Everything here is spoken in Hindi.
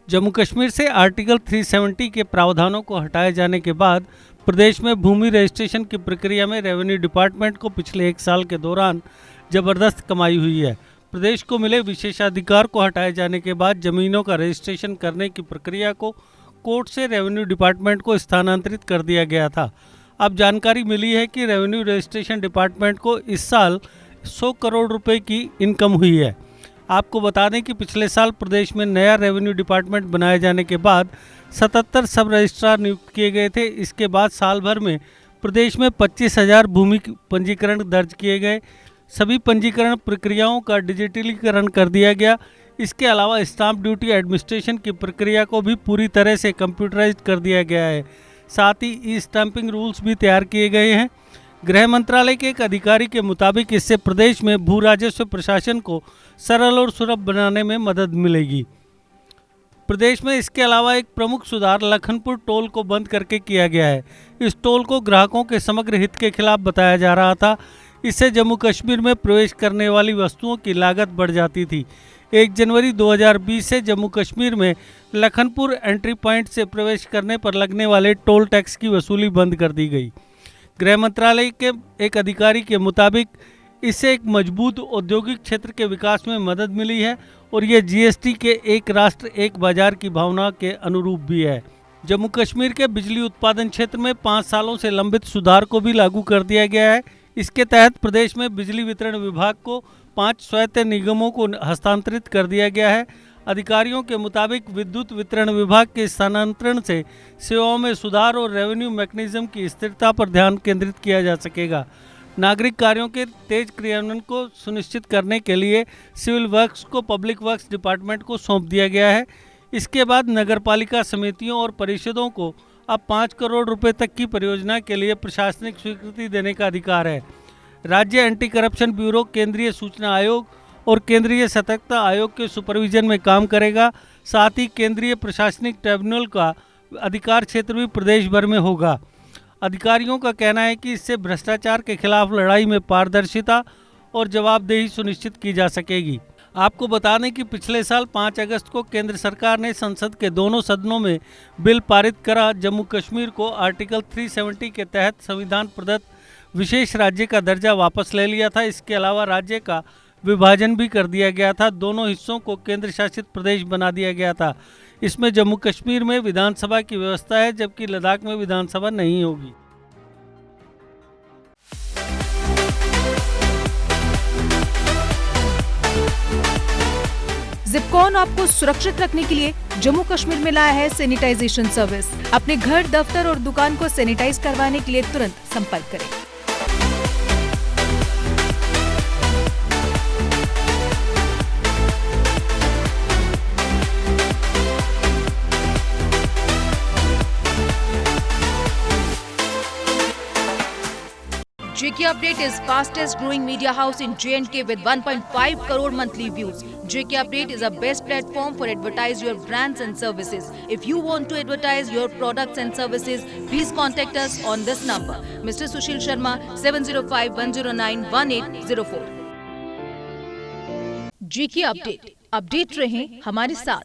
जम्मू कश्मीर से आर्टिकल 370 के प्रावधानों को हटाए जाने के बाद प्रदेश में भूमि रजिस्ट्रेशन की प्रक्रिया में रेवेन्यू डिपार्टमेंट को पिछले 1 साल के दौरान जबरदस्त कमाई हुई है। प्रदेश को मिले विशेषाधिकार को हटाए जाने के बाद जमीनों का रजिस्ट्रेशन करने की प्रक्रिया को कोर्ट से रेवेन्यू डिपार्टमेंट को स्थानांतरित कर दिया गया था। अब जानकारी मिली है कि रेवेन्यू रजिस्ट्रेशन डिपार्टमेंट को इस साल 100 करोड़ रुपए की इनकम हुई है। आपको बता दें कि पिछले साल प्रदेश में नया रेवेन्यू डिपार्टमेंट बनाए जाने के बाद 77 सब रजिस्ट्रार नियुक्त किए गए थे। इसके बाद साल भर में प्रदेश में 25,000 भूमि पंजीकरण दर्ज किए गए। सभी पंजीकरण प्रक्रियाओं का डिजिटलीकरण कर दिया गया। इसके अलावा स्टाम्प ड्यूटी एडमिनिस्ट्रेशन की प्रक्रिया को भी पूरी तरह से कंप्यूटराइज्ड कर दिया गया है। साथ ही ई स्टैंपिंग रूल्स भी तैयार किए गए हैं। गृह मंत्रालय के एक अधिकारी के मुताबिक इससे प्रदेश में भू राजस्व प्रशासन को सरल और सुलभ बनाने में मदद मिलेगी। प्रदेश में इसके अलावा एक प्रमुख सुधार लखनपुर टोल को बंद करके किया गया है। इस टोल को ग्राहकों के समग्र हित के खिलाफ बताया जा रहा था। इससे जम्मू कश्मीर में प्रवेश करने वाली वस्तुओं की लागत बढ़ जाती थी। 1 जनवरी 2020 से जम्मू कश्मीर में लखनपुर एंट्री पॉइंट से प्रवेश करने पर लगने वाले टोल टैक्स की वसूली बंद कर दी गई। गृह मंत्रालय के एक अधिकारी के मुताबिक इससे एक मजबूत औद्योगिक क्षेत्र के विकास में मदद मिली है और ये जीएसटी के एक राष्ट्र एक बाजार की भावना के अनुरूप भी है। जम्मू कश्मीर के बिजली उत्पादन क्षेत्र में 5 सालों से लंबित सुधार को भी लागू कर दिया गया है। इसके तहत प्रदेश में बिजली वितरण विभाग को 5 स्वायत्त निगमों को हस्तांतरित कर दिया गया है। अधिकारियों के मुताबिक विद्युत वितरण विभाग के स्थानांतरण से सेवाओं में सुधार और रेवेन्यू मैकेनिज्म की स्थिरता पर ध्यान केंद्रित किया जा सकेगा। नागरिक कार्यों के तेज क्रियान्वयन को सुनिश्चित करने के लिए सिविल वर्क्स को पब्लिक वर्क्स डिपार्टमेंट को सौंप दिया गया है। इसके बाद नगरपालिका समितियों और परिषदों को अब 5 करोड़ रुपए तक की परियोजना के लिए प्रशासनिक स्वीकृति देने का अधिकार है। राज्य एंटी करप्शन ब्यूरो, केंद्रीय सूचना आयोग और केंद्रीय सतर्कता आयोग के सुपरविजन में काम करेगा। साथ ही केंद्रीय प्रशासनिक ट्रिब्यूनल का अधिकार क्षेत्र भी प्रदेश भर में होगा। अधिकारियों का कहना है कि इससे भ्रष्टाचार के खिलाफ लड़ाई में पारदर्शिता और जवाबदेही सुनिश्चित की जा सकेगी। आपको बता दें कि पिछले साल 5 अगस्त को केंद्र सरकार ने संसद के दोनों सदनों में बिल पारित करा। जम्मू कश्मीर को आर्टिकल 370 के तहत संविधान प्रदत्त विशेष राज्य का दर्जा वापस ले लिया था। इसके अलावा राज्य का विभाजन भी कर दिया गया था। दोनों हिस्सों को केंद्र शासित प्रदेश बना दिया गया था। इसमें जम्मू कश्मीर में विधानसभा की व्यवस्था है, जबकि लद्दाख में विधानसभा नहीं होगी। जिपकॉन आपको सुरक्षित रखने के लिए जम्मू कश्मीर में लाया है सैनिटाइजेशन सर्विस। अपने घर, दफ्तर और दुकान को सैनिटाइज करवाने के लिए तुरंत संपर्क करें। JK Update is fastest growing media house in J&K with 1.5 crore monthly views. JK Update is a best platform for advertise your brands and services. If you want to advertise your products and services, please contact us on this number. Mr. Sushil Sharma, 705-109-1804. JK Update. Update रहें हमारे साथ।